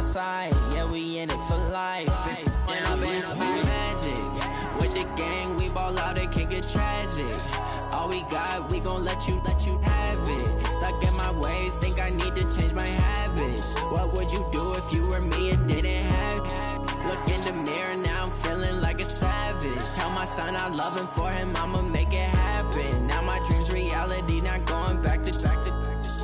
side, yeah, we in it for life. And I've been magic. With the gang, we ball out, it can get tragic. All we got, we gon' let you have it. Stuck in my ways, think I need to change my habits. What would you do if you were me and didn't have it? Look in the mirror, now I'm feeling like a savage. Tell my son I love him, for him I'ma make it happen. Now my dream's reality, not going back to.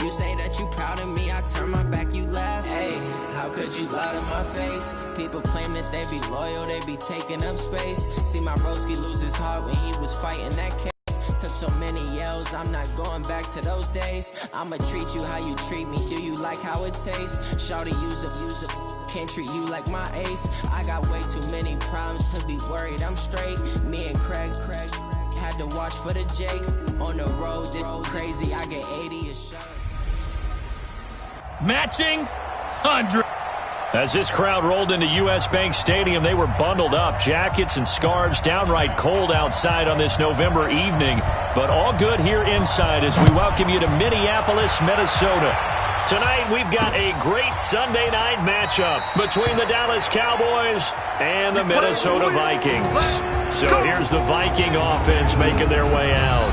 You say that you proud of me, I turn my back, you laugh. Hey, how could you lie to my face? People claim that they be loyal, they be taking up space. See my broski lose his heart when he was fighting that case. Took so many yells, I'm not going back to those days. I'ma treat you how you treat me, do you like how it tastes? Shawty, use up, can't treat you like my ace. I got way too many problems to be worried, I'm straight. Me and Craig had to watch for the Jakes. On the road, this crazy, I get 80 a shot. Matching 100. As this crowd rolled into U.S. Bank Stadium, they were bundled up, jackets and scarves, downright cold outside on this November evening. But all good here inside as we welcome you to Minneapolis, Minnesota. Tonight, we've got a great Sunday night matchup between the Dallas Cowboys and the Minnesota Vikings. So here's the Viking offense making their way out.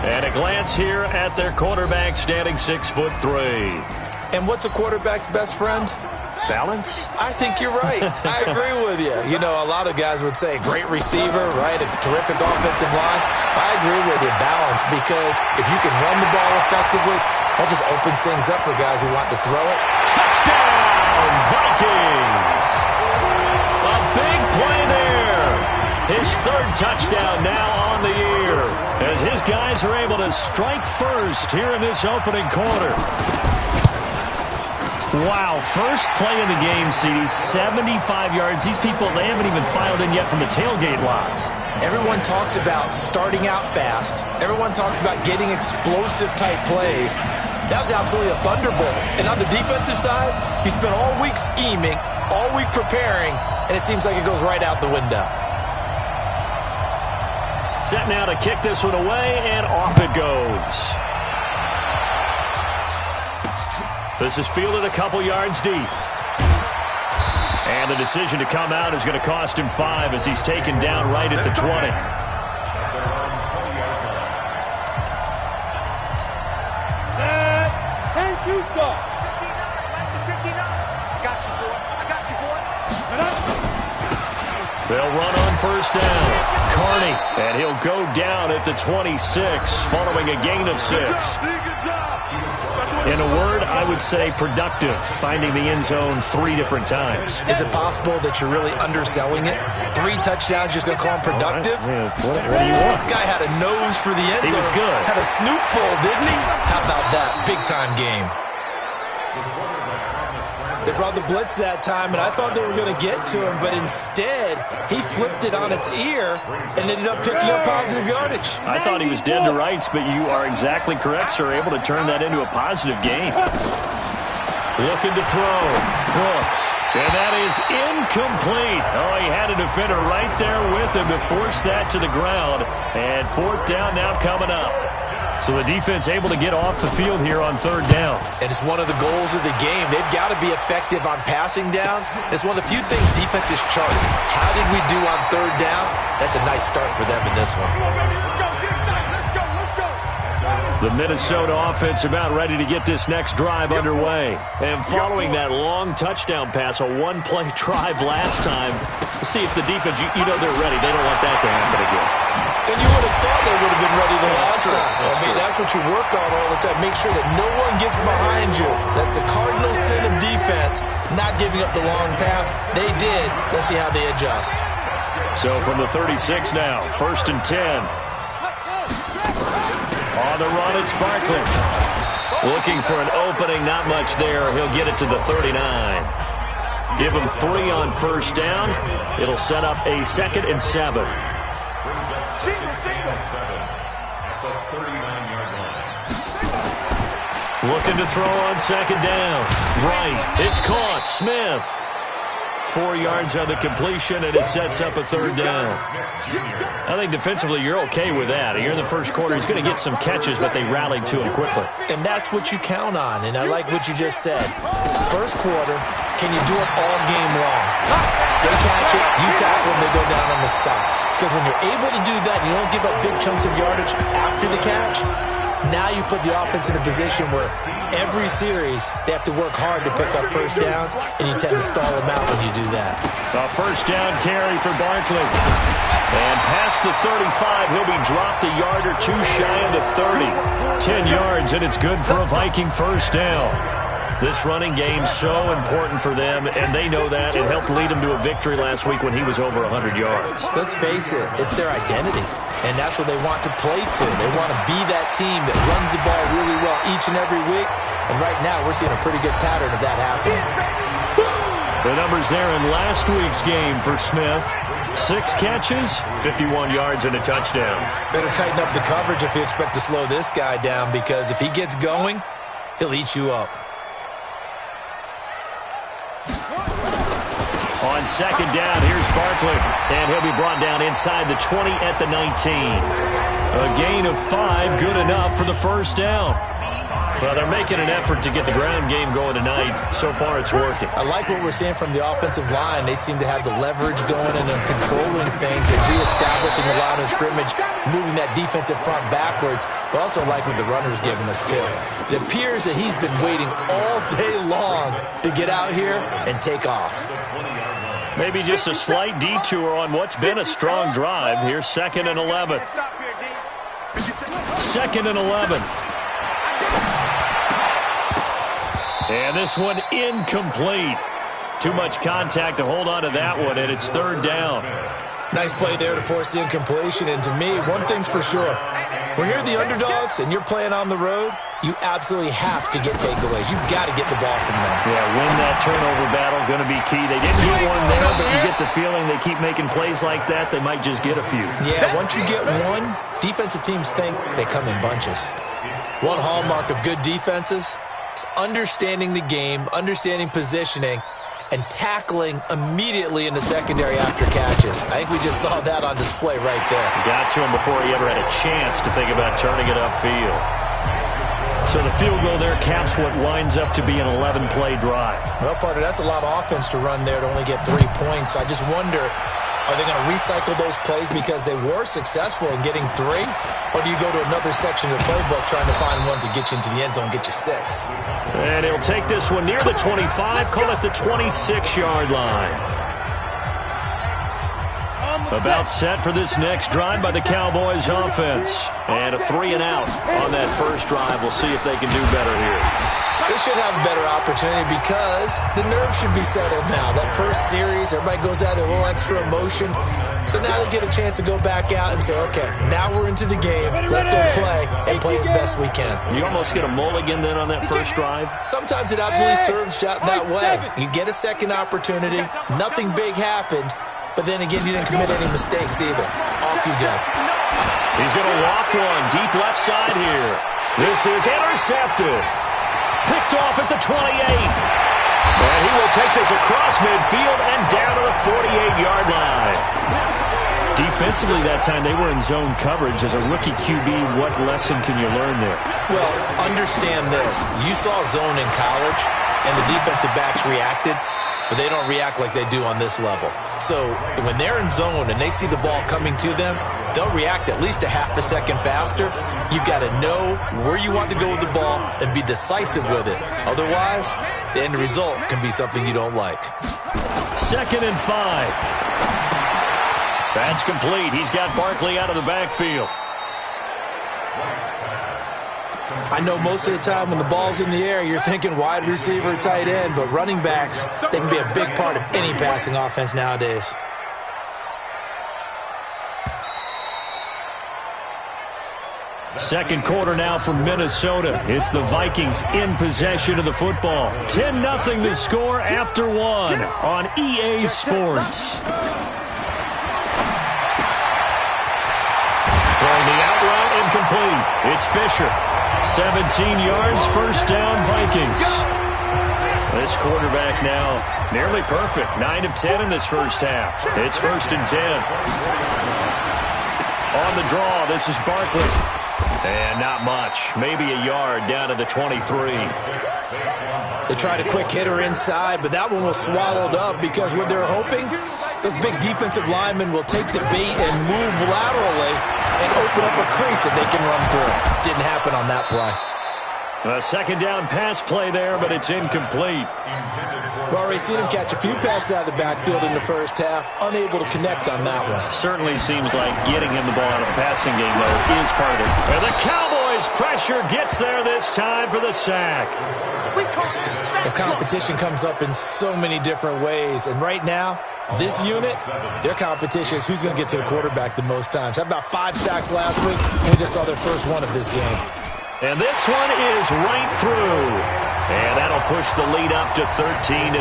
And a glance here at their quarterback, standing 6'3". And what's a quarterback's best friend? Balance? I think you're right. I agree with you. You know, a lot of guys would say great receiver, right? A terrific offensive line. I agree with you, balance, because if you can run the ball effectively, that just opens things up for guys who want to throw it. Touchdown, Vikings! A big play there. His third touchdown now on the year, as his guys are able to strike first here in this opening quarter. Wow, first play of the game, CD, 75 yards. These people, they haven't even filed in yet from the tailgate lots. Everyone talks about starting out fast. Everyone talks about getting explosive-type plays. That was absolutely a thunderbolt. And on the defensive side, he spent all week scheming, all week preparing, and it seems like it goes right out the window. Set now to kick this one away, and off it goes. This is fielded a couple yards deep. And the decision to come out is going to cost him 5 as he's taken down right at the 20. Set. And two stop. 59. Got you, boy. I got you, boy. They'll run on first down. Carney, and he'll go down at the 26 following a gain of 6. In a word, I would say productive, finding the end zone 3 different times. Is it possible that you're really underselling it? 3 touchdowns, just going to call him productive? What do you want? This guy had a nose for the end zone. He was good. Had a snoopful, didn't he? How about that? Big-time game. They brought the blitz that time, and I thought they were going to get to him, but instead, he flipped it on its ear and ended up picking up positive yardage. I thought he was dead to rights, but you are exactly correct, sir. Able to turn that into a positive gain. Looking to throw. Brooks. And that is incomplete. Oh, he had a defender right there with him to force that to the ground. And 4th down now coming up. So the defense able to get off the field here on 3rd down. And it's one of the goals of the game. They've got to be effective on passing downs. It's one of the few things defenses chart. How did we do on 3rd down? That's a nice start for them in this one. The Minnesota offense about ready to get this next drive underway. And following that long touchdown pass, a 1-play drive last time, let's see if the defense, you know they're ready. They don't want that to happen again. And you would have thought they would have been ready the last time. That's what you work on all the time. Make sure that no one gets behind you. That's the cardinal sin of defense, not giving up the long pass. They did. Let's see how they adjust. So from the 36 now, 1st and 10. On the run, it's Barkley. Looking for an opening, not much there. He'll get it to the 39. Give him 3 on 1st down. It'll set up a 2nd and 7. Looking to throw on 2nd down. Right. It's caught. Smith. 4 yards on the completion, and it sets up a third down. I think defensively you're okay with that. Here in the first quarter, he's going to get some catches, but they rallied to him quickly. And that's what you count on, and I like what you just said. First quarter, can you do it all game long? They catch it, you tackle them, they go down on the spot. Because when you're able to do that, you don't give up big chunks of yardage after the catch, now you put the offense in a position where every series they have to work hard to pick up first downs, and you tend to stall them out when you do that. A first down carry for Barkley. And past the 35, he'll be dropped a yard or two shy of the 30. 10 yards, and it's good for a Viking first down. This running game's so important for them, and they know that. It helped lead them to a victory last week when he was over 100 yards. Let's face it, it's their identity, and that's what they want to play to. They want to be that team that runs the ball really well each and every week, and right now we're seeing a pretty good pattern of that happening. The numbers there in last week's game for Smith. 6 catches, 51 yards, and a touchdown. Better tighten up the coverage if you expect to slow this guy down, because if he gets going, he'll eat you up. On second down, here's Barkley, and he'll be brought down inside the 20 at the 19. A gain of 5, good enough for the first down. Well, they're making an effort to get the ground game going tonight. So far, it's working. I like what we're seeing from the offensive line. They seem to have the leverage going, and they're controlling things and reestablishing the line of scrimmage, moving that defensive front backwards. But also like what the runner's giving us, too. It appears that he's been waiting all day long to get out here and take off. Maybe just a slight detour on what's been a strong drive. Here's 2nd and 11. 2nd and 11. And this one incomplete. Too much contact to hold on to that one, and it's 3rd down. Nice play there to force the incompletion. And to me, one thing's for sure. When you're the underdogs and you're playing on the road, you absolutely have to get takeaways. You've got to get the ball from them. Yeah, win that turnover battle, going to be key. They didn't get one there, but you get the feeling they keep making plays like that, they might just get a few. Yeah, once you get one, defensive teams think they come in bunches. One hallmark of good defenses is understanding the game, understanding positioning, and tackling immediately in the secondary after catches. I think we just saw that on display right there. Got to him before he ever had a chance to think about turning it upfield. So the field goal there caps what winds up to be an 11-play drive. Well, partner, that's a lot of offense to run there to only get 3 points. I just wonder, are they going to recycle those plays because they were successful in getting 3? Or do you go to another section of the playbook trying to find ones that get you into the end zone and get you 6? And he'll take this one near the 25, call it the 26-yard line. About set for this next drive by the Cowboys offense. And a 3-and-out on that first drive. We'll see if they can do better here. They should have a better opportunity because the nerves should be settled now. That first series, everybody goes out with a little extra emotion. So now they get a chance to go back out and say, okay, now we're into the game. Let's go play and play as best we can. You almost get a mulligan then on that first drive? Sometimes it absolutely serves that way. You get a second opportunity. Nothing big happened. But then again, you didn't commit any mistakes either. Off you go. He's going to loft one deep left side here. This is intercepted. Picked off at the 28. And he will take this across midfield and down to the 48-yard line. Defensively that time, they were in zone coverage. As a rookie QB, what lesson can you learn there? Well, understand this. You saw zone in college, and the defensive backs reacted. But they don't react like they do on this level. So when they're in zone and they see the ball coming to them, they'll react at least a half a second faster. You've got to know where you want to go with the ball and be decisive with it. Otherwise, the end result can be something you don't like. 2nd and 5. That's complete. He's got Barkley out of the backfield. I know most of the time when the ball's in the air, you're thinking wide receiver, tight end, but running backs, they can be a big part of any passing offense nowadays. Second quarter now from Minnesota. It's the Vikings in possession of the football. 10-0 the score after 1 on EA Sports. Throwing the out route incomplete. It's Fisher. 17 yards, first down, Vikings. This quarterback now nearly perfect. 9 of 10 in this first half. It's 1st and 10. On the draw, this is Barkley. And not much. Maybe a yard down to the 23. They tried a quick hitter inside, but that one was swallowed up because what they're hoping, those big defensive linemen will take the bait and move laterally and open up a crease that they can run through. Didn't happen on that play. A second down pass play there, but it's incomplete. We've already seen him catch a few passes out of the backfield in the first half, unable to connect on that one. Certainly seems like getting him the ball in a passing game, though, is part of it. And the Cowboys' pressure gets there this time for the sack. The competition comes up in so many different ways, and right now, this unit, their competition is who's going to get to the quarterback the most times. How about 5 sacks last week? We just saw their first one of this game. And this one is right through. And that'll push the lead up to 13-0.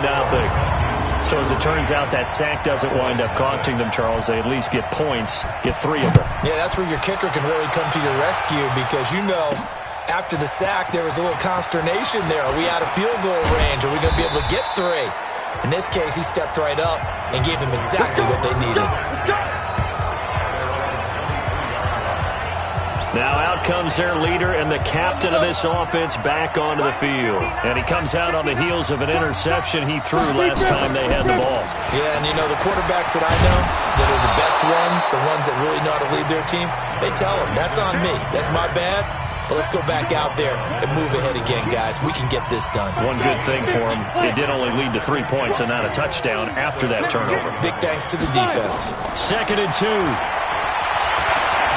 So as it turns out, that sack doesn't wind up costing them, Charles. They at least get points, get 3 of them. Yeah, that's where your kicker can really come to your rescue because, you know, after the sack, there was a little consternation there. Are we out of field goal range? Are we going to be able to get 3? In this case, he stepped right up and gave them exactly what they needed. Now out comes their leader and the captain of this offense back onto the field. And he comes out on the heels of an interception he threw last time they had the ball. Yeah, and you know, the quarterbacks that I know that are the best ones, the ones that really know how to lead their team, they tell them, that's on me. That's my bad. But let's go back out there and move ahead again, guys. We can get this done. One good thing for him, it did only lead to 3 points and not a touchdown after that turnover. Big thanks to the defense. 2nd and 2.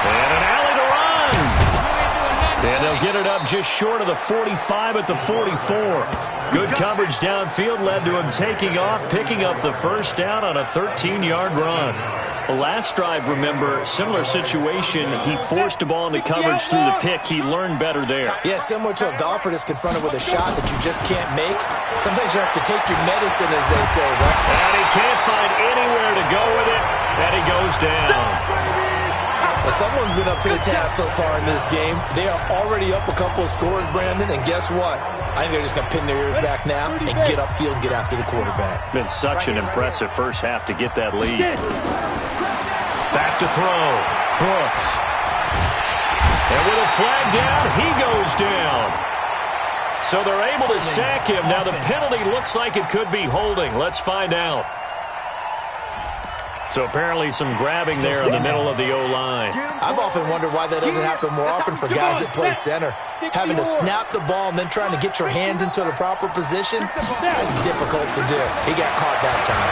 And an alley to run. And they'll get it up just short of the 45 at the 44. Good coverage downfield led to him taking off, picking up the first down on a 13-yard run. The last drive, remember, similar situation. He forced the ball into coverage through the pick. He learned better there. Yeah, similar to a golfer that's confronted with a shot that you just can't make. Sometimes you have to take your medicine, as they say, right? And he can't find anywhere to go with it, and he goes down. Well, someone's been up to the task so far in this game. They are already up a couple of scores, Brandon, and guess what? I think they're just going to pin their ears back now and get upfield and get after the quarterback. Been such an impressive first half to get that lead. Back to throw. Brooks. And with a flag down, he goes down. So they're able to sack him. Now the penalty looks like it could be holding. Let's find out. So apparently some grabbing there in the middle of the O-line. I've often wondered why that doesn't happen more often for guys that play center. Having to snap the ball and then trying to get your hands into the proper position, that's difficult to do. He got caught that time.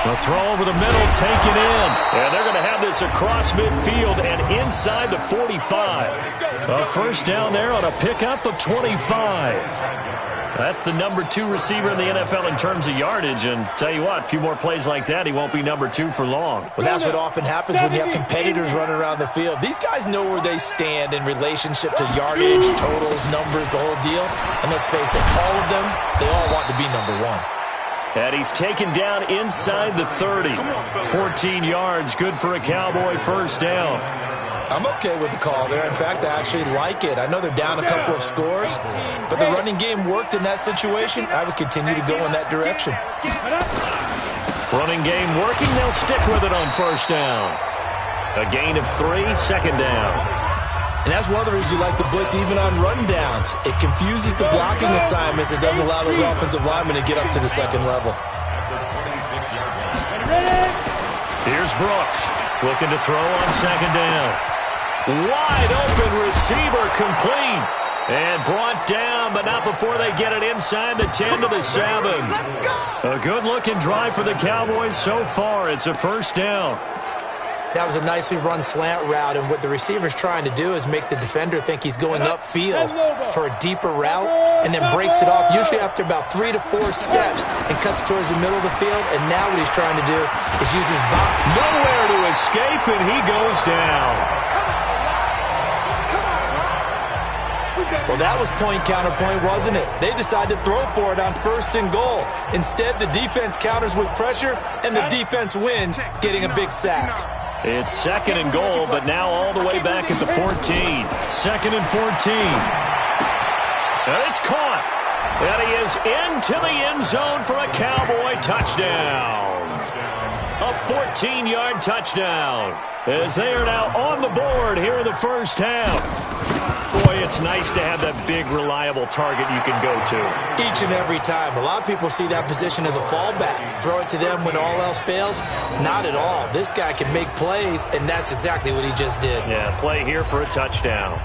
The throw over the middle, taken in. And they're going to have this across midfield and inside the 45. A first down there on a pickup of 25. That's the number 2 receiver in the NFL in terms of yardage. And tell you what, a few more plays like that, he won't be number 2 for long. Well, that's what often happens when you have competitors running around the field. These guys know where they stand in relationship to yardage, totals, numbers, the whole deal. And let's face it, all of them, they all want to be number 1. And he's taken down inside the 30. 14 yards, good for a Cowboy first down. I'm okay with the call there. In fact, I actually like it. I know they're down a couple of scores, but the running game worked in that situation. I would continue to go in that direction. Running game working. They'll stick with it on first down. A gain of 3, second down. And that's one of the reasons you like to blitz even on rundowns. It confuses the blocking assignments. It doesn't allow those offensive linemen to get up to the second level. Here's Brooks looking to throw on second down. Wide open receiver complete. And brought down, but not before they get it inside the 10 to the 7. A good-looking drive for the Cowboys so far. It's a first down. That was a nicely run slant route, and what the receiver's trying to do is make the defender think he's going upfield for a deeper route and then breaks it off, usually after about 3 to 4 steps, and cuts towards the middle of the field. And now what he's trying to do is use his body. Nowhere to escape, and he goes down. Well, that was point counterpoint, wasn't it? They decided to throw for it on first and goal. Instead, the defense counters with pressure, and the defense wins, getting a big sack. It's second and goal, but now all the way back at the 14. Second and 14. And it's caught. And he is into the end zone for a Cowboy touchdown. A 14-yard touchdown as they are now on the board here in the first half. Boy, it's nice to have that big, reliable target you can go to. Each and every time. A lot of people see that position as a fallback. Throw it to them when all else fails. Not at all. This guy can make plays, and that's exactly what he just did. Yeah, play here for a touchdown.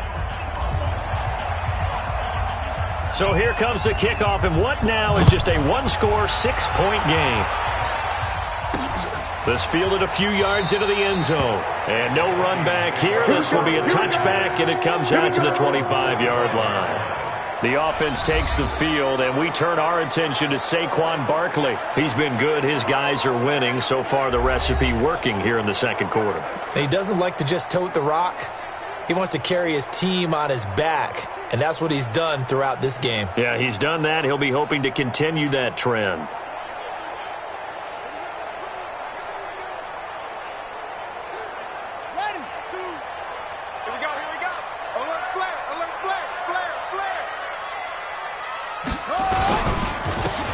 So here comes the kickoff, and what now is just a one-score, 6-point game. This fielded a few yards into the end zone. And no run back here. This will be a touchback, and it comes out to the 25-yard line. The offense takes the field, and we turn our attention to Saquon Barkley. He's been good. His guys are winning. So far, the recipe working here in the second quarter. He doesn't like to just tote the rock. He wants to carry his team on his back, and that's what he's done throughout this game. Yeah, he's done that. He'll be hoping to continue that trend.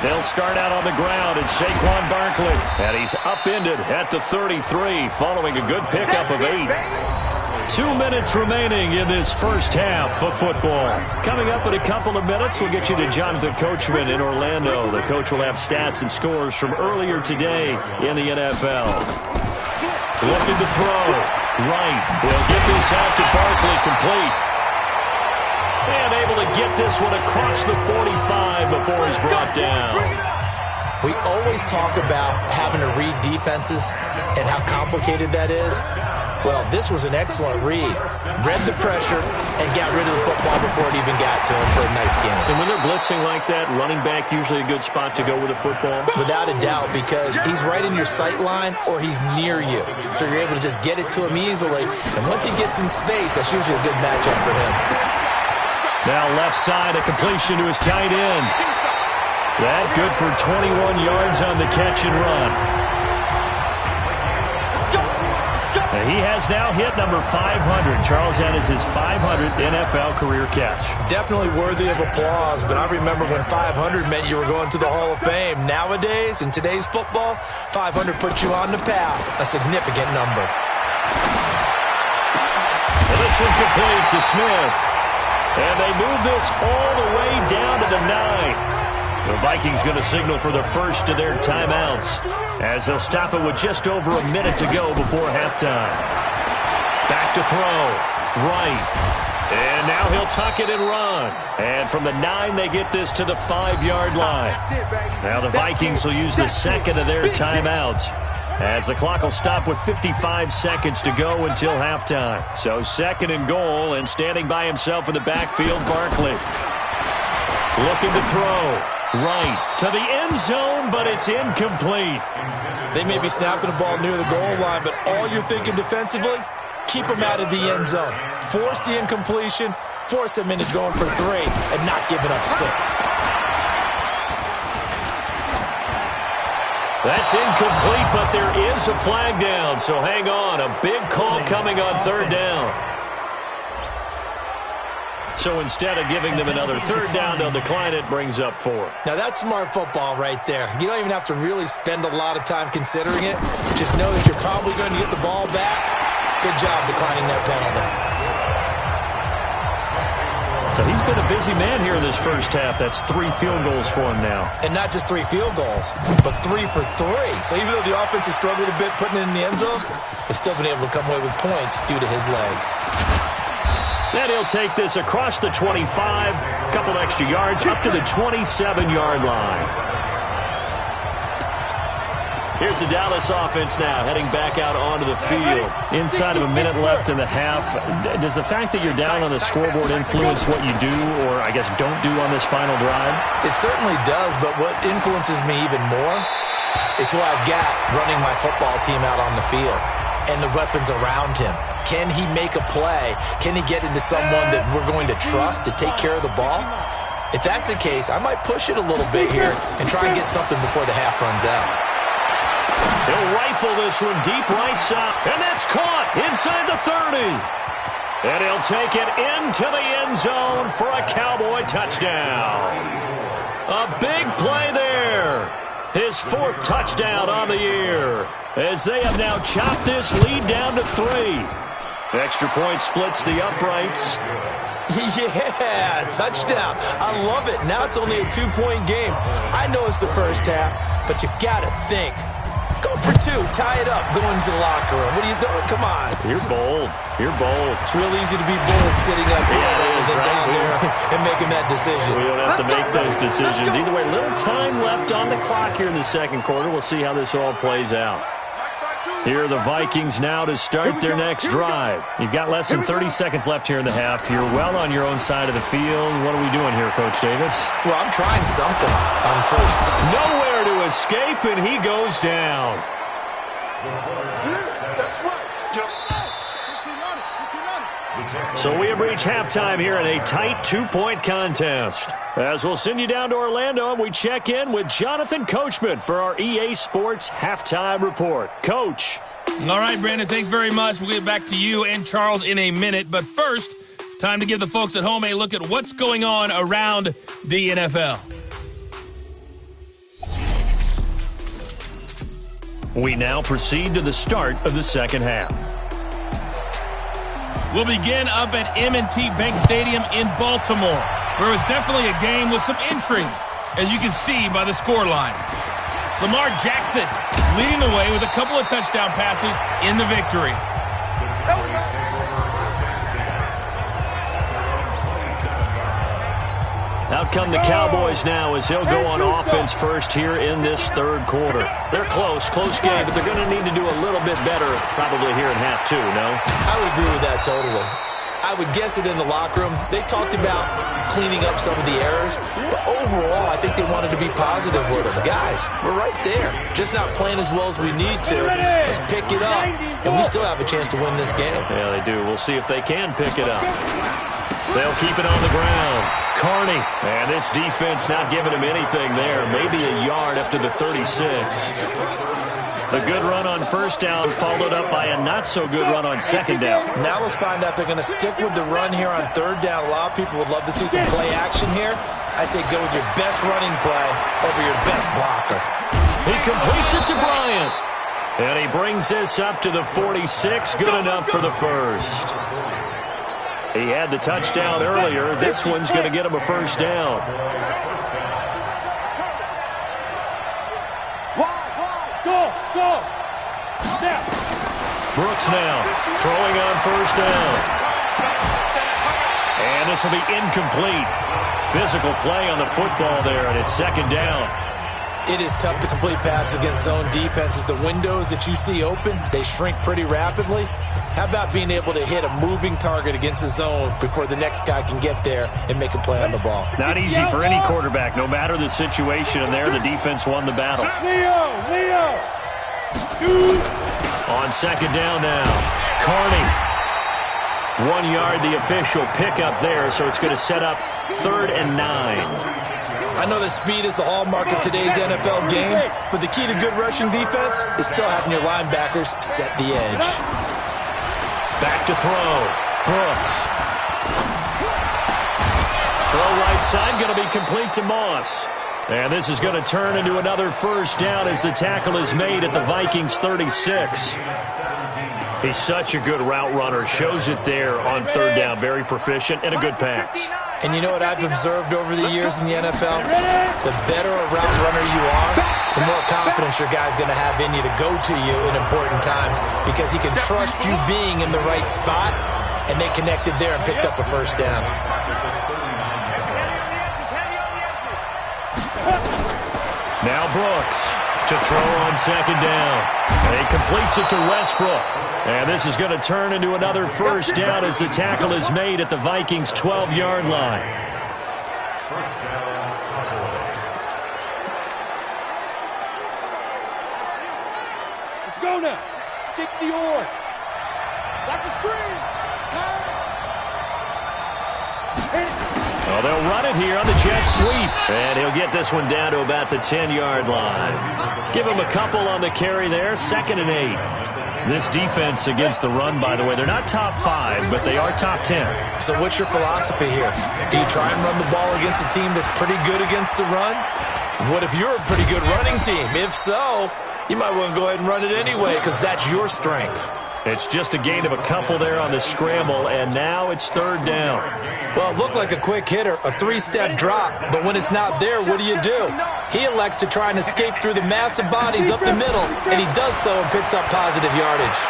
They'll start out on the ground, and Saquon Barkley. And he's upended at the 33, following a good pickup of 8. 2 minutes remaining in this first half of football. Coming up in a couple of minutes, we'll get you to Jonathan Coachman in Orlando. The coach will have stats and scores from earlier today in the NFL. Looking to throw. Right. He'll get this out to Barkley, complete. And able to get this one across the 45 before he's brought down. We always talk about having to read defenses and how complicated that is. Well, this was an excellent read. Read the pressure and got rid of the football before it even got to him for a nice game. And when they're blitzing like that, running back usually a good spot to go with the football? Without a doubt, because he's right in your sight line or he's near you. So you're able to just get it to him easily. And once he gets in space, that's usually a good matchup for him. Now left side, a completion to his tight end. That good for 21 yards on the catch and run. And he has now hit number 500. Charles, that is his 500th NFL career catch. Definitely worthy of applause, but I remember when 500 meant you were going to the Hall of Fame. Nowadays, in today's football, 500 puts you on the path, a significant number. And this one complete to Smith. And they move this all the way down to the 9. The Vikings going to signal for the first of their timeouts as they'll stop it with just over a minute to go before halftime. Back to throw. Right. And now he'll tuck it and run. And from the 9, they get this to the 5-yard line. Now the Vikings will use the second of their timeouts, as the clock will stop with 55 seconds to go until halftime. So second and goal, and standing by himself in the backfield, Barkley. Looking to throw. Right to the end zone, but it's incomplete. They may be snapping the ball near the goal line, but all you're thinking defensively, keep them out of the end zone. Force the incompletion, force them into going for 3, and not giving up 6. That's incomplete, but there is a flag down, so hang on. A big call coming on third down. So instead of giving them another third down, they'll decline it, brings up 4. Now that's smart football right there. You don't even have to really spend a lot of time considering it. Just know that you're probably going to get the ball back. Good job declining that penalty. So he's been a busy man here in this first half. That's 3 field goals for him now. And not just 3 field goals, but 3 for 3. So even though the offense has struggled a bit putting it in the end zone, they've still been able to come away with points due to his leg. Then he'll take this across the 25, a couple extra yards, up to the 27-yard line. Here's the Dallas offense now, heading back out onto the field. Inside of a minute left in the half, does the fact that you're down on the scoreboard influence what you do, or I guess don't do on this final drive? It certainly does, but what influences me even more is who I've got running my football team out on the field and the weapons around him. Can he make a play? Can he get into someone that we're going to trust to take care of the ball? If that's the case, I might push it a little bit here and try and get something before the half runs out. He'll rifle this one deep right side, and that's caught inside the 30. And he'll take it into the end zone for a Cowboy touchdown. A big play there. His 4th touchdown on the year, as they have now chopped this lead down to 3. Extra point splits the uprights. Yeah, touchdown. I love it. Now it's only a 2-point game. I know it's the first half, but you got to think. Go for 2. Tie it up. Go into the locker room. What are you doing? Come on. You're bold. You're bold. It's real easy to be bold sitting up here down there and making that decision. We don't have to make those decisions. Either way, little time left on the clock here in the second quarter. We'll see how this all plays out. Here are the Vikings now to start their next drive. You've got less than 30 seconds left here in the half. You're well on your own side of the field. What are we doing here, Coach Davis? Well, I'm trying something on first. Nowhere to escape, and he goes down. So we have reached halftime here in a tight 2-point contest. As we'll send you down to Orlando, and we check in with Jonathan Coachman for our EA Sports Halftime Report. Coach. All right, Brandon, thanks very much. We'll get back to you and Charles in a minute. But first, time to give the folks at home a look at what's going on around the NFL. We now proceed to the start of the second half. We'll begin up at M&T Bank Stadium in Baltimore, where it was definitely a game with some intrigue, as you can see by the scoreline. Lamar Jackson leading the way with a couple of touchdown passes in the victory. Out come the Cowboys now as they'll go on offense first here in this third quarter. They're close game, but they're going to need to do a little bit better probably here in half 2, no? I would agree with that totally. I would guess it in the locker room. They talked about cleaning up some of the errors, but overall, I think they wanted to be positive with them. Guys, we're right there. Just not playing as well as we need to. Let's pick it up, and we still have a chance to win this game. Yeah, they do. We'll see if they can pick it up. They'll keep it on the ground. Carney. And this defense not giving him anything there. Maybe a yard up to the 36. The good run on first down followed up by a not-so-good run on second down. Now let's find out if they're going to stick with the run here on third down. A lot of people would love to see some play action here. I say go with your best running play over your best blocker. He completes it to Bryant. And he brings this up to the 46. Good enough for the first. He had the touchdown earlier. This one's going to get him a first down. Go. Now. Brooks now throwing on first down. And this will be incomplete. Physical play on the football there, and it's second down. It is tough to complete passes against zone defenses. The windows that you see open, they shrink pretty rapidly. How about being able to hit a moving target against a zone before the next guy can get there and make a play on the ball? Not easy for any quarterback, no matter the situation. And there, the defense won the battle. Leo. Shoot. On second down now, Carney. 1 yard, the official pickup there, so it's going to set up 3rd and 9. I know that speed is the hallmark of today's NFL game, but the key to good rushing defense is still having your linebackers set the edge. Back to throw. Brooks. Throw right side, going to be complete to Moss. And this is going to turn into another first down as the tackle is made at the Vikings 36. He's such a good route runner. Shows it there on third down. Very proficient and a good pass. And you know what I've observed over the years in the NFL? The better a route runner you are, the more confidence your guy's going to have in you to go to you in important times because he can trust you being in the right spot, and they connected there and picked up a first down. Now Brooks to throw on second down. And he completes it to Westbrook. And this is going to turn into another first down as the tackle is made at the Vikings' 12-yard line. Let's go now. 60 or. That's a screen. Well, they'll run it here on the jet sweep. And he'll get this one down to about the 10-yard line. Give him a couple on the carry there. 2nd and 8. This defense against the run, by the way, they're not top 5, but they are top 10. So what's your philosophy here? Do you try and run the ball against a team that's pretty good against the run? What if you're a pretty good running team? If so, you might want to go ahead and run it anyway because that's your strength. It's just a gain of a couple there on the scramble, and now it's 3rd down. Well, it looked like a quick hitter, a 3-step drop, but when it's not there, what do? He elects to try and escape through the massive bodies up the middle, and he does so and picks up positive yardage.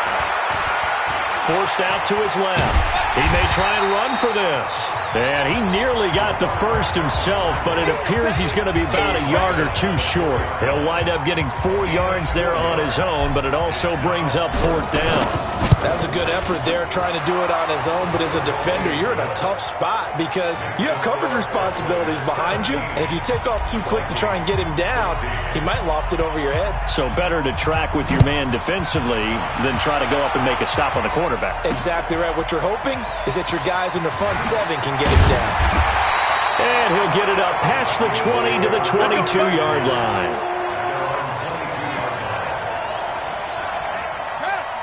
Forced out to his left. He may try and run for this. And he nearly got the first himself, but it appears he's going to be about a yard or two short. He'll wind up getting 4 yards there on his own, but it also brings up 4th down. That was a good effort there trying to do it on his own, but as a defender, you're in a tough spot because you have coverage responsibilities behind you, and if you take off too quick to try and get him down, he might loft it over your head. So better to track with your man defensively than try to go up and make a stop on the quarterback. Exactly right. What you're hoping is that your guys in the front 7 can get him down. And he'll get it up past the 20 to the 22-yard line.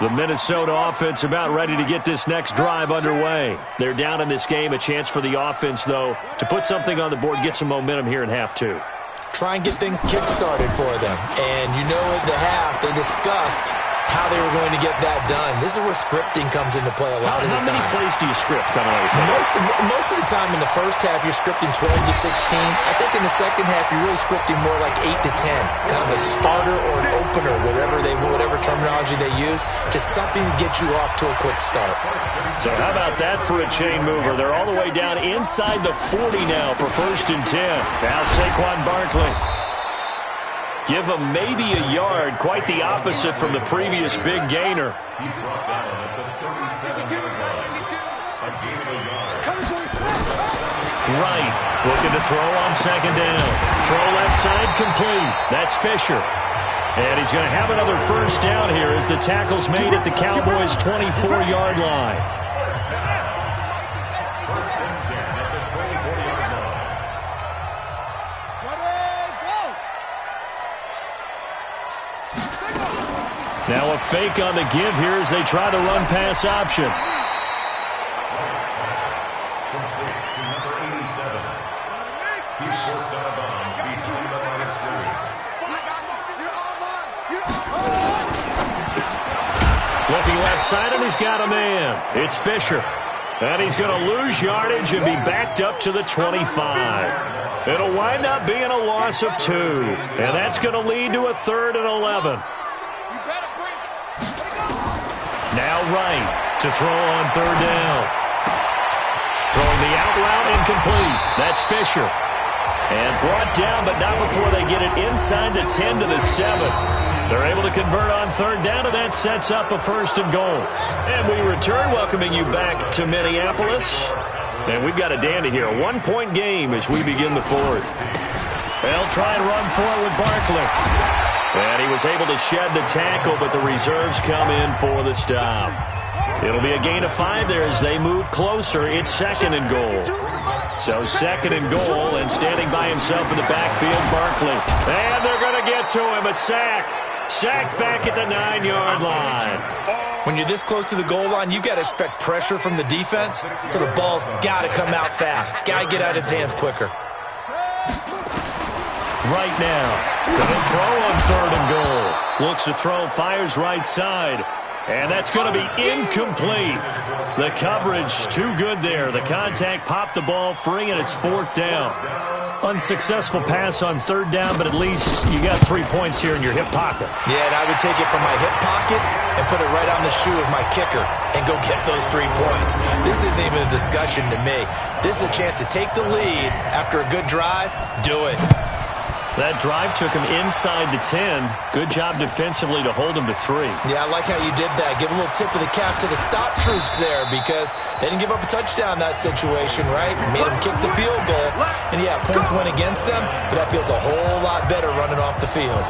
The Minnesota offense about ready to get this next drive underway. They're down in this game. A chance for the offense, though, to put something on the board, get some momentum here in half 2. Try and get things kick-started for them. And you know at the half, they discussed how they were going to get that done. This is where scripting comes into play a lot of the time. How many plays do you script coming out of the Most of the time in the first half, you're scripting 12 to 16. I think in the second half, you're really scripting more like 8 to 10. Kind of a starter or an opener, whatever terminology they use. Just something to get you off to a quick start. So how about that for a chain mover? They're all the way down inside the 40 now for 1st and 10. Now Saquon Barkley. Give him maybe a yard, quite the opposite from the previous big gainer. Right, looking to throw on 2nd down. Throw left side complete. That's Fisher. And he's going to have another 1st down here as the tackle's made at the Cowboys' 24-yard line. Now a fake on the give here as they try the run-pass option. Looking left side, and he's got a man. It's Fisher. And he's going to lose yardage and be backed up to the 25. It'll wind up being a loss of 2. And that's going to lead to a 3rd and 11. Now right to throw on 3rd down. Throwing the out route incomplete. That's Fisher. And brought down, but not before they get it inside the 10 to the 7. They're able to convert on 3rd down, and that sets up a 1st and goal. And we return, welcoming you back to Minneapolis. And we've got a dandy here. A 1-point game as we begin the 4th. They'll try and run for it with Barkley. And he was able to shed the tackle, but the reserves come in for the stop. It'll be a gain of 5 there as they move closer. It's 2nd and goal. So 2nd and goal, and standing by himself in the backfield, Barkley. And they're going to get to him, a sack. Sacked back at the 9-yard line. When you're this close to the goal line, you've got to expect pressure from the defense, so the ball's got to come out fast. Got to get out of his hands quicker. Right now, going to throw on 3rd and goal. Looks to throw, fires right side. And that's going to be incomplete. The coverage too good there. The contact popped the ball free, and it's 4th down. Unsuccessful pass on 3rd down, but at least you got 3 points here in your hip pocket. Yeah, and I would take it from my hip pocket and put it right on the shoe of my kicker and go get those 3 points. This isn't even a discussion to me. This is a chance to take the lead after a good drive. Do it. That drive took him inside the 10. Good job defensively to hold him to 3. Yeah, I like how you did that. Give a little tip of the cap to the stop troops there because they didn't give up a touchdown in that situation, right? Made them kick the field goal. And, yeah, points went against them, but that feels a whole lot better running off the field.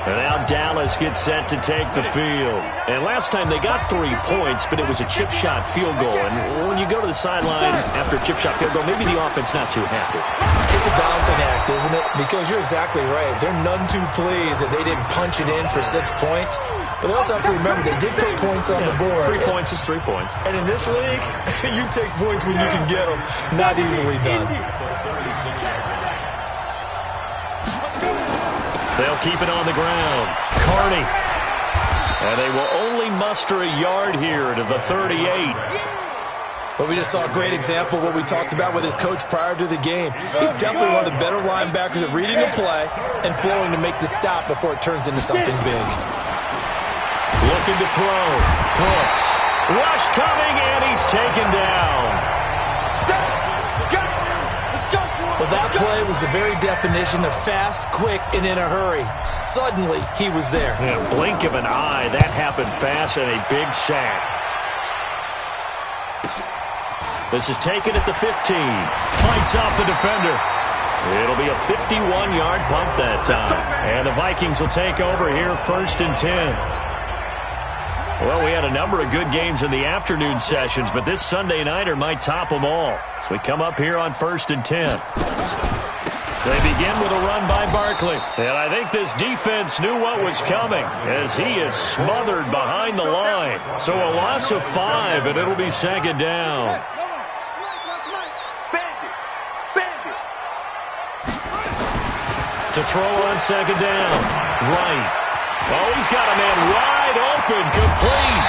And now Dallas gets set to take the field. And last time they got 3 points, but it was a chip shot field goal. And when you go to the sideline after a chip shot field goal, maybe the offense not too happy. It's a balancing act, isn't it? Because you're exactly right. They're none too pleased that they didn't punch it in for 6 points. But they also have to remember they did put points on the board. 3 points is 3 points. And in this league, you take points when you can get them. Not easily done. They'll keep it on the ground. Carney. And they will only muster a yard here to the 38. But we just saw a great example of what we talked about with his coach prior to the game. He's definitely one of the better linebackers at reading the play and flowing to make the stop before it turns into something big. Looking to throw. Hooks. Rush coming, and he's taken down. Well, that play was the very definition of fast, quick, and in a hurry. Suddenly, he was there. In a blink of an eye, that happened fast and a big sack. This is taken at the 15. Fights off the defender. It'll be a 51-yard punt that time. And the Vikings will take over here, 1st and 10. Well, we had a number of good games in the afternoon sessions, but this Sunday nighter might top them all. So we come up here on 1st and 10. They begin with a run by Barkley. And I think this defense knew what was coming as he is smothered behind the line. So a loss of 5, and it'll be 2nd down. To throw on 2nd down. Right. Oh, he's got a man wide open, complete.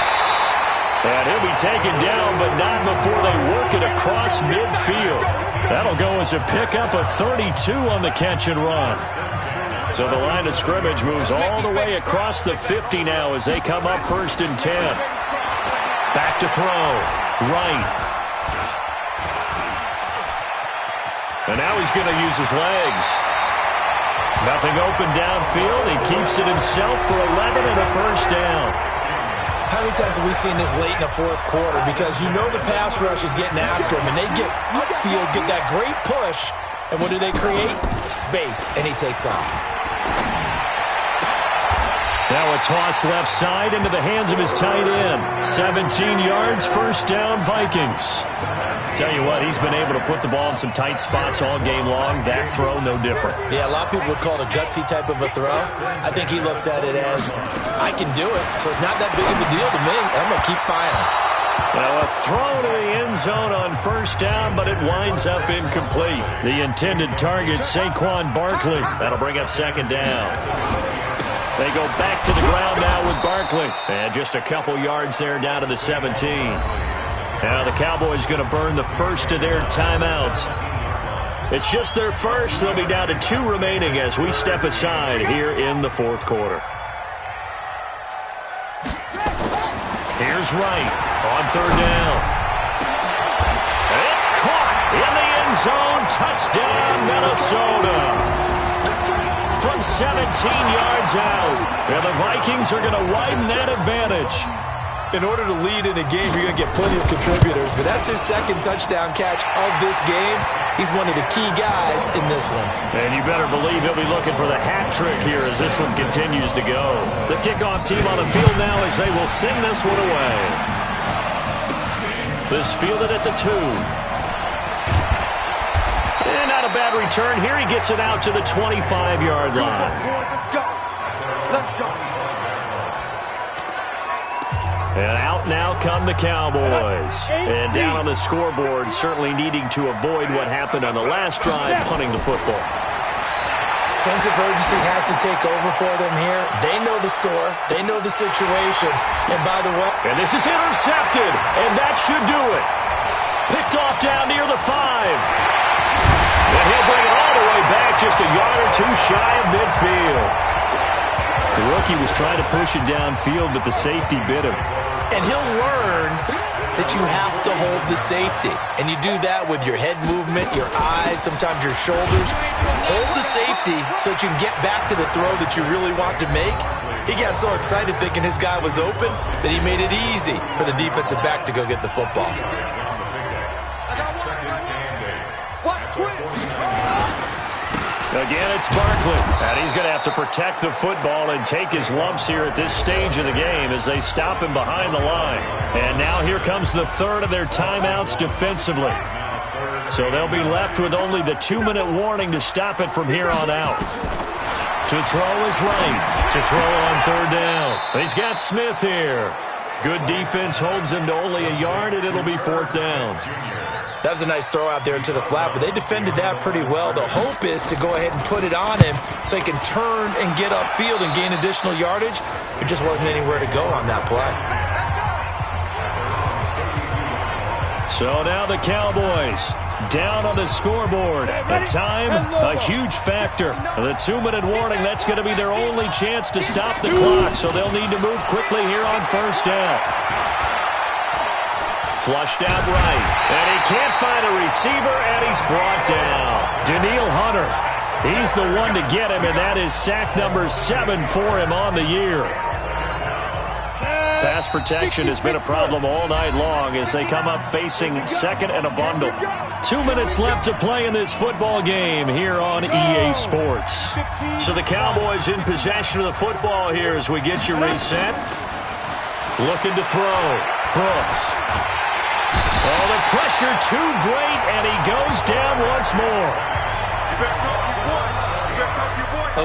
And he'll be taken down, but not before they work it across midfield. That'll go as a pickup of 32 on the catch and run. So the line of scrimmage moves all the way across the 50 now as they come up 1st and 10. Back to throw. Right. And now he's going to use his legs. Nothing open downfield. He keeps it himself for 11 and a 1st down. How many times have we seen this late in the 4th quarter? Because you know the pass rush is getting after him, and they get upfield, get that great push, and what do they create? Space, and he takes off. Now a toss left side into the hands of his tight end. 17 yards, 1st down, Vikings. Tell you what, he's been able to put the ball in some tight spots all game long. That throw, no different. Yeah, a lot of people would call it a gutsy type of a throw. I think he looks at it as, I can do it, so it's not that big of a deal to me, and I'm going to keep firing. Well, a throw to the end zone on 1st down, but it winds up incomplete. The intended target, Saquon Barkley. That'll bring up 2nd down. They go back to the ground now with Barkley. And just a couple yards there down to the 17. Now the Cowboys going to burn the first of their timeouts. It's just their first. They'll be down to 2 remaining as we step aside here in the 4th quarter. Here's Wright on 3rd down. It's caught in the end zone. Touchdown, Minnesota. From 17 yards out. And the Vikings are going to widen that advantage. In order to lead in a game, you're going to get plenty of contributors, but that's his 2nd touchdown catch of this game. He's one of the key guys in this one. And you better believe he'll be looking for the hat trick here as this one continues to go. The kickoff team on the field now as they will send this one away. This fielded at the 2. And not a bad return here. He gets it out to the 25-yard line. Let's go. Let's go. And out now come the Cowboys. And down on the scoreboard, certainly needing to avoid what happened on the last drive, punting the football. Sense of urgency has to take over for them here. They know the score. They know the situation. And by the way... And this is intercepted. And that should do it. Picked off down near the 5. And he'll bring it all the way back just a yard or 2 shy of midfield. The rookie was trying to push it downfield, but the safety bit him. And he'll learn that you have to hold the safety. And you do that with your head movement, your eyes, sometimes your shoulders. Hold the safety so that you can get back to the throw that you really want to make. He got so excited thinking his guy was open that he made it easy for the defensive back to go get the football. Again, it's Barkley, and he's going to have to protect the football and take his lumps here at this stage of the game as they stop him behind the line. And now here comes the third of their timeouts defensively. So they'll be left with only the 2-minute warning to stop it from here on out. To throw is right. To throw on third down. He's got Smith here. Good defense holds him to only a yard, and it'll be fourth down. That was a nice throw out there to the flat, but they defended that pretty well. The hope is to go ahead and put it on him so he can turn and get upfield and gain additional yardage. There just wasn't anywhere to go on that play. So now the Cowboys down on the scoreboard. The time, a huge factor. The 2-minute warning, that's going to be their only chance to stop the clock, so they'll need to move quickly here on first down. Flushed out right, and he can't find a receiver, and he's brought down. Danielle Hunter, he's the one to get him, and that is sack number 7 for him on the year. Pass protection has been a problem all night long as they come up facing second and a bundle. 2 minutes left to play in this football game here on EA Sports. So the Cowboys in possession of the football here as we get you reset. Looking to throw. Brooks. Oh, the pressure too great, and he goes down once more.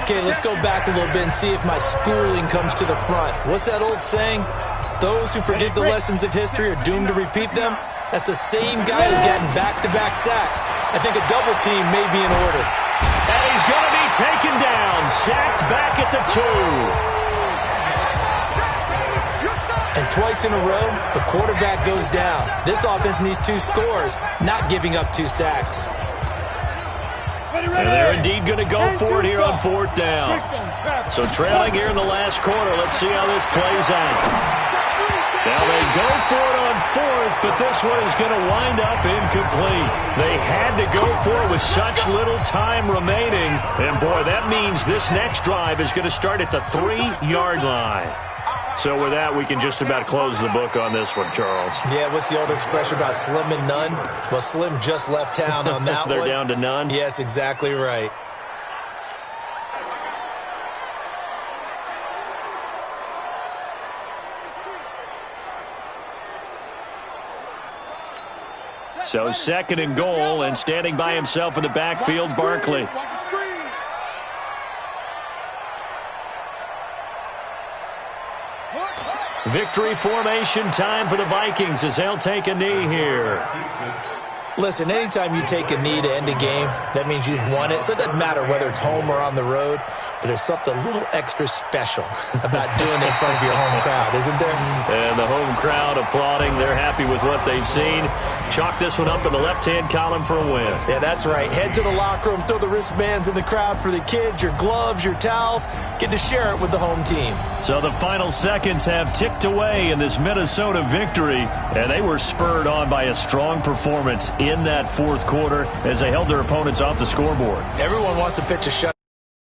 Okay, let's go back a little bit and see if my schooling comes to the front. What's that old saying? Those who forget the lessons of history are doomed to repeat them. That's the same guy who's gotten back-to-back sacks. I think a double team may be in order. And he's going to be taken down, sacked back at the 2. And twice in a row, the quarterback goes down. This offense needs 2 scores, not giving up 2 sacks. And they're indeed going to go for it here on fourth down. So trailing here in the last quarter, let's see how this plays out. Now they go for it on fourth, but this one is going to wind up incomplete. They had to go for it with such little time remaining. And boy, that means this next drive is going to start at the 3-yard line. So with that, we can just about close the book on this one, Charles. Yeah, what's the old expression about slim and none? Well, Slim just left town on that They're one. down to none? Yes, exactly right. So second and goal, and standing by himself in the backfield, Barkley. Victory formation time for the Vikings as they'll take a knee here. Listen, anytime you take a knee to end a game, that means you've won it. So it doesn't matter whether it's home or on the road, but there's something a little extra special about doing it in front of your home crowd, isn't there? And the home crowd applauding. They're happy with what they've seen. Chalk this one up in the left-hand column for a win. Yeah, that's right. Head to the locker room, throw the wristbands in the crowd for the kids, your gloves, your towels. Get to share it with the home team. So the final seconds have ticked away in this Minnesota victory, and they were spurred on by a strong performance in that fourth quarter as they held their opponents off the scoreboard. Everyone wants to pitch a shot.